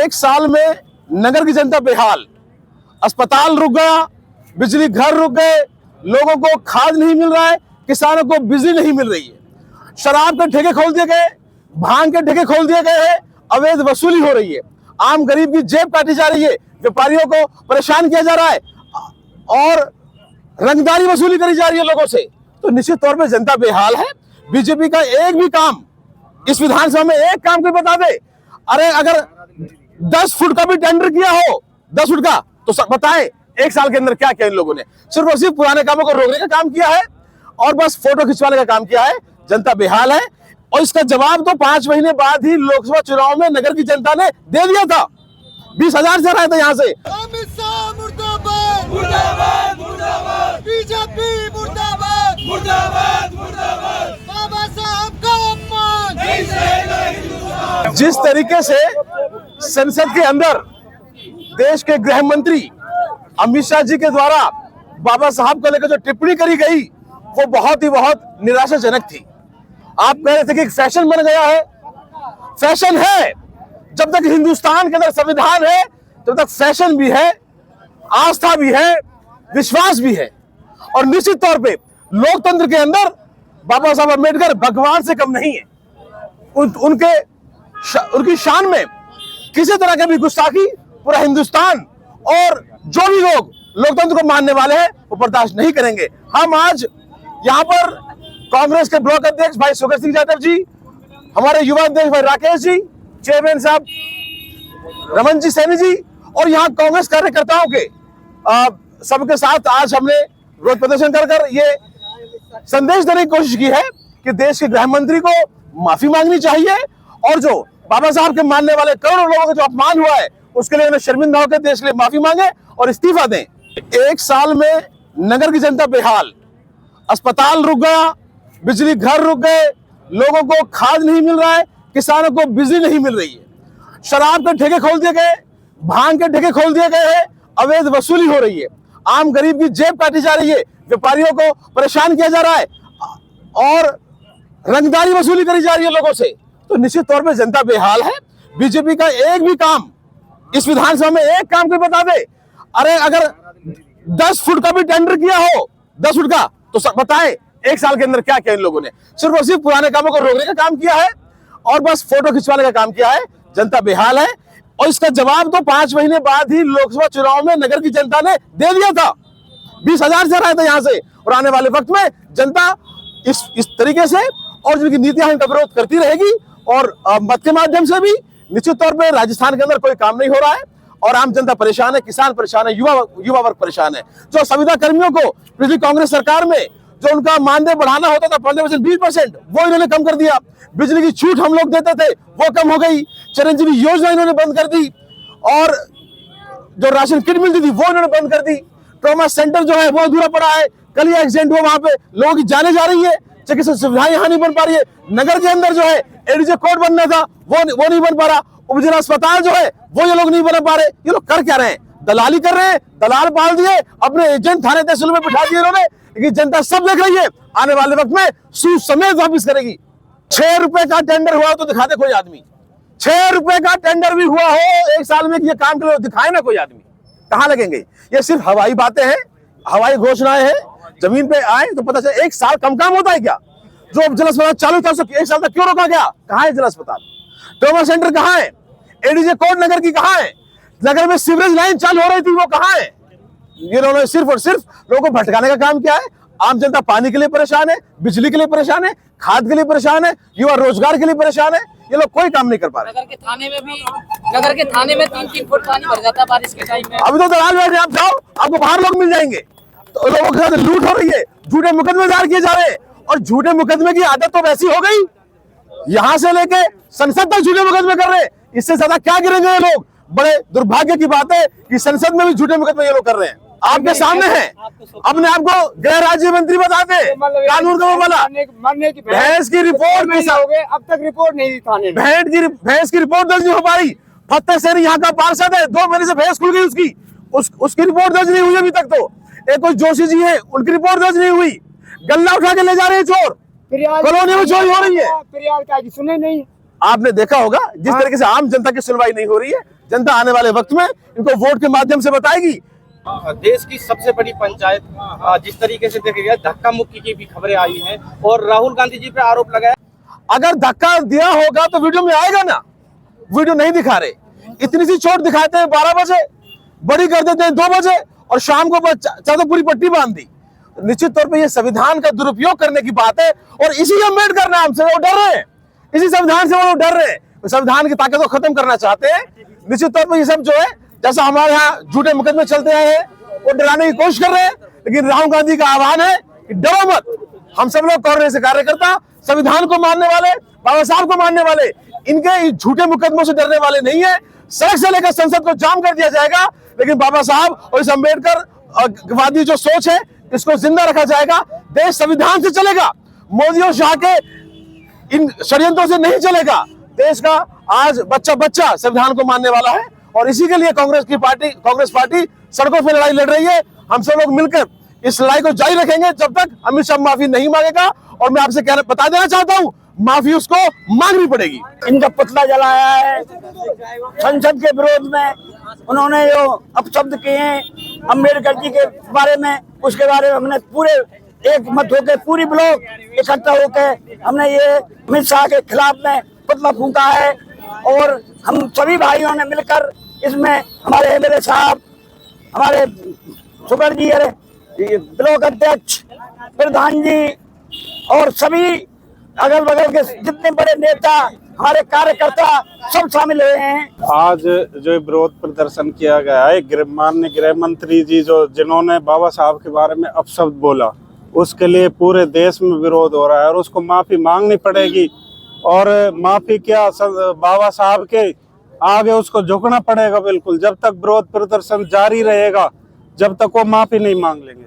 एक साल में नगर की जनता बेहाल, अस्पताल रुक गया, बिजली घर रुक गए, लोगों को खाद नहीं मिल रहा है, किसानों को बिजली नहीं मिल रही है, शराब के ठेके खोल दिए गए, भांग के ठेके खोल दिए गए हैं, अवैध वसूली हो रही है, आम गरीब की जेब काटी जा रही है, व्यापारियों को परेशान किया जा रहा है और रंगदारी वसूली करी जा रही है लोगों से। तो निश्चित तौर पे जनता बेहाल है। बीजेपी का एक भी काम इस विधानसभा में एक काम कोई बता दे, अरे अगर 10 फुट का भी टेंडर किया हो, 10 फुट का, तो बताएं एक साल के अंदर क्या किया इन लोगों ने। सिर्फ और सिर्फ पुराने कामों को रोकने का काम किया है और बस फोटो खिंचवाने का काम किया है। जनता बेहाल है और इसका जवाब तो 5 महीने बाद ही लोकसभा चुनाव में नगर की जनता ने दे दिया था। 20,000 से रहे थे यहाँ से। अमित शाह मुर्दाबाद, मुर्दाबाद, मुर्दाबाद, बीजेपी मुर्दाबाद, मुर्दाबाद, मुर्दाबाद, बाबा साहब का अपमान नहीं सहेगा हिंदुस्तान। जिस तरीके से संसद के अंदर देश के गृह मंत्री अमित शाह जी के द्वारा बाबा साहब को लेकर जो टिप्पणी करी गई वो बहुत निराशाजनक थी। आप कह रहे थे कि फैशन बन गया है, फैशन है। जब तक हिंदुस्तान के अंदर संविधान है तब तक फैशन भी है, आस्था भी है, विश्वास भी है। और निश्चित तौर पे लोकतंत्र के अंदर बाबा साहब अम्बेडकर भगवान से कम नहीं है। उनकी शान में किसी तरह की भी गुस्ताखी पूरा हिंदुस्तान और जो भी लोग लोकतंत्र को मानने वाले हैं वो बर्दाश्त नहीं करेंगे। हम आज यहाँ पर कांग्रेस के ब्लॉक अध्यक्ष भाई सुगर सिंह यादव जी, हमारे युवा अध्यक्ष भाई राकेश जी, चेयरमैन साहब रमन जी सैनी जी और यहाँ कांग्रेस कार्यकर्ताओं के सबके साथ आज हमने विरोध प्रदर्शन कर ये संदेश देने की कोशिश की है कि देश के गृह मंत्री को माफी मांगनी चाहिए और जो बाबा साहब के मानने वाले करोड़ों लोगों का जो अपमान हुआ है उसके लिए उन्हें शर्मिंदा होकर देश के लिए माफी मांगे और इस्तीफा दें। एक साल में नगर की जनता बेहाल, अस्पताल रुक गया, बिजली घर रुक गए, लोगों को खाद नहीं मिल रहा है, किसानों को बिजली नहीं मिल रही है, शराब के ठेके खोल दिए गए, भांग के ठेके खोल दिए गए हैं, अवैध वसूली हो रही है, आम गरीब की जेब काटी जा रही है, व्यापारियों को परेशान किया जा रहा है और रंगदारी वसूली करी जा रही है लोगों से। तो निश्चित तौर पे जनता बेहाल है। बीजेपी का एक भी काम इस विधानसभा में एक काम कोई बता दे, अरे अगर 10 फुट का भी टेंडर किया हो, 10 फुट का, तो बताएं एक साल के अंदर क्या किया इन लोगों ने। सिर्फ और सिर्फ पुराने कामों को रोकने का काम किया है और बस फोटो खिंचवाने का काम किया है। जनता बेहाल है और इसका जवाब तो 5 महीने बाद ही लोकसभा चुनाव में नगर की जनता ने दे दिया था। 20,000 से रहे थे यहाँ से और आने वाले वक्त में जनता इस तरीके से और जिनकी नीतियां इनका विरोध करती रहेगी और मत के माध्यम से भी। निश्चित तौर पर राजस्थान के अंदर कोई काम नहीं हो रहा है और आम जनता परेशान है, किसान परेशान है, युवा वर्ग परेशान है। जो संविदा कर्मियों को पिछली कांग्रेस सरकार में जो उनका मानदेय बढ़ाना होता था 15% 20%, वो इन्होंने कम कर दिया। बिजली की छूट हम लोग देते थे वो कम हो गई, चिरंजीवी योजना इन्होंने बंद कर दी और जो राशन किट मिलती थी वो इन्होंने बंद कर दी। ट्रॉमा सेंटर जो है वो अधूरा पड़ा है, कल ही एक्सीडेंट हुआ, वहां पे लोगों की जाने जा रही है, चिकित्सा सुविधाएं यहाँ नहीं बन पा रही है। नगर के अंदर जो है एडीजे कोर्ट बनना था वो नहीं बन पा रहा, उपजिला अस्पताल जो है वो ये लोग नहीं बना पा रहे। ये लोग कर क्या रहे हैं? दलाली कर रहे हैं, दलाल पाल दिए, अपने एजेंट थाने तहसील में बिठा दिए इन्होंने। लेकिन जनता सब देख रही है, आने वाले वक्त में सूद समेत वापिस करेगी। 6 रुपए का टेंडर हुआ तो दिखा दे कोई आदमी, 6 रुपए का टेंडर भी हुआ हो एक साल में ये काम के लिए दिखाए ना कोई आदमी, कहाँ लगेंगे? ये सिर्फ हवाई बातें हैं, हवाई घोषणाएं हैं। जमीन पे आए तो पता चले एक साल कम काम होता है क्या? जो जल अस्पताल चालू था उसको 1 साल तक क्यों रोका गया? कहाँ है जल अस्पताल? ट्रॉमा सेंटर कहाँ है? एडीजे कोर्ट नगर की कहाँ है? नगर में सीवरेज लाइन चालू हो रही थी वो कहाँ है? ये उन्होंने सिर्फ और सिर्फ लोगों को भटकाने का काम किया है। आम जनता पानी के लिए परेशान है, बिजली के लिए परेशान है, खाद के लिए परेशान है, युवा रोजगार के लिए परेशान है। ये लोग कोई काम नहीं कर पा रहे। नगर के थाने में 3-3 फुट पानी भर जाता है बारिश के टाइम में। अभी तो दलाल बैठे, आप जाओ आपको बाहर लोग मिल जाएंगे। तो लोगों के साथ लूट हो रही है, झूठे मुकदमे दायर किए जा रहे हैं और झूठे मुकदमे की आदत तो वैसी हो गई, यहाँ से लेके संसद तक झूठे मुकदमे कर रहे हैं। इससे ज्यादा क्या गिरेंगे ये लोग? बड़े दुर्भाग्य की बात है कि संसद में भी झूठे मुकदमे ये लोग कर रहे हैं। आपके सामने है, अपने आपको गृह राज्य मंत्री बताते हैं, कानून का वो वाला भैंस की रिपोर्ट अब तक रिपोर्ट नहीं दी थाने में। भैंस की रिपोर्ट दर्ज नहीं हो पा रही। फतेह सैन यहाँ का पार्षद है, 2 महीने से भैंस खुल गई उसकी रिपोर्ट दर्ज नहीं हुई अभी तक। तो एक कोई जोशी जी है, उनकी रिपोर्ट दर्ज नहीं हुई। गल्ला उठा के ले जा रहे हैं चोर, कॉलोनी में चोरी हो रही है। फिरियाद का सुने नहीं, आपने देखा होगा जिस तरीके से आम जनता की सुनवाई नहीं हो रही है, जनता आने वाले वक्त में इनको वोट के माध्यम से बताएगी। देश की सबसे बड़ी पंचायत जिस तरीके से देखी गई, धक्का मुक्की की भी खबरें आई हैं और राहुल गांधी जी पे आरोप लगाया। अगर धक्का दिया होगा तो वीडियो में आएगा ना, वीडियो नहीं दिखा रहे। इतनी सी चोट दिखाते हैं 12 बजे, बड़ी कर देते हैं 2 बजे और शाम को चाहे पूरी पट्टी बांध दी। निश्चित तौर पे ये संविधान का दुरुपयोग करने की बात है और इसी अम्बेडकर नाम से वो डर रहे हैं, इसी संविधान से वो डर रहे हैं, संविधान की ताकत को खत्म करना चाहते हैं। निश्चित तौर पर ये सब जो है, जैसा हमारे यहाँ झूठे मुकदमे चलते आए हैं, वो डराने की कोशिश कर रहे हैं। लेकिन राहुल गांधी का आह्वान है कि डरो मत। हम सब लोग कांग्रेस के कार्यकर्ता संविधान को मानने वाले, बाबा साहब को मानने वाले, इनके झूठे मुकदमों से डरने वाले नहीं है। सड़क से लेकर संसद को जाम कर दिया जाएगा, लेकिन बाबा साहब और इस अम्बेडकर वादी जो सोच है इसको जिंदा रखा जाएगा। देश संविधान से चलेगा, मोदी और शाह के इन षड्यंत्रों से नहीं चलेगा। देश का आज बच्चा बच्चा संविधान को मानने वाला है और इसी के लिए कांग्रेस पार्टी सड़कों पर लड़ाई लड़ रही है। हम सब लोग मिलकर इस लड़ाई को जारी रखेंगे जब तक अमित शाह माफी नहीं मांगेगा। और मैं आपसे बता देना चाहता हूँ, माफी उसको मांगनी पड़ेगी। इनका पुतला जलाया है संसद के विरोध में, उन्होंने जो अपशब्द किए हैं अम्बेडकर जी के बारे में, उसके बारे में हमने पूरे एक मत होकर पूरी ब्लॉक इकट्ठा होकर हमने ये अमित शाह के खिलाफ में पुतला फूंका है। और हम सभी भाइयों ने मिलकर इसमें हमारे एमएलए साहब, हमारे सुपर जी, ब्लॉक अध्यक्ष, प्रधान जी और सभी अगल बगल के जितने बड़े नेता, हमारे कार्यकर्ता सब शामिल हुए हैं। आज जो विरोध प्रदर्शन किया गया है, माननीय गृह मंत्री जी जिन्होंने बाबा साहब के बारे में अपशब्द बोला, उसके लिए पूरे देश में विरोध हो रहा है और उसको माफी मांगनी पड़ेगी। और माफी क्या, बाबा साहब के आगे उसको झुकना पड़ेगा बिल्कुल। जब तक विरोध प्रदर्शन जारी रहेगा, जब तक वो माफी नहीं मांग लेंगे।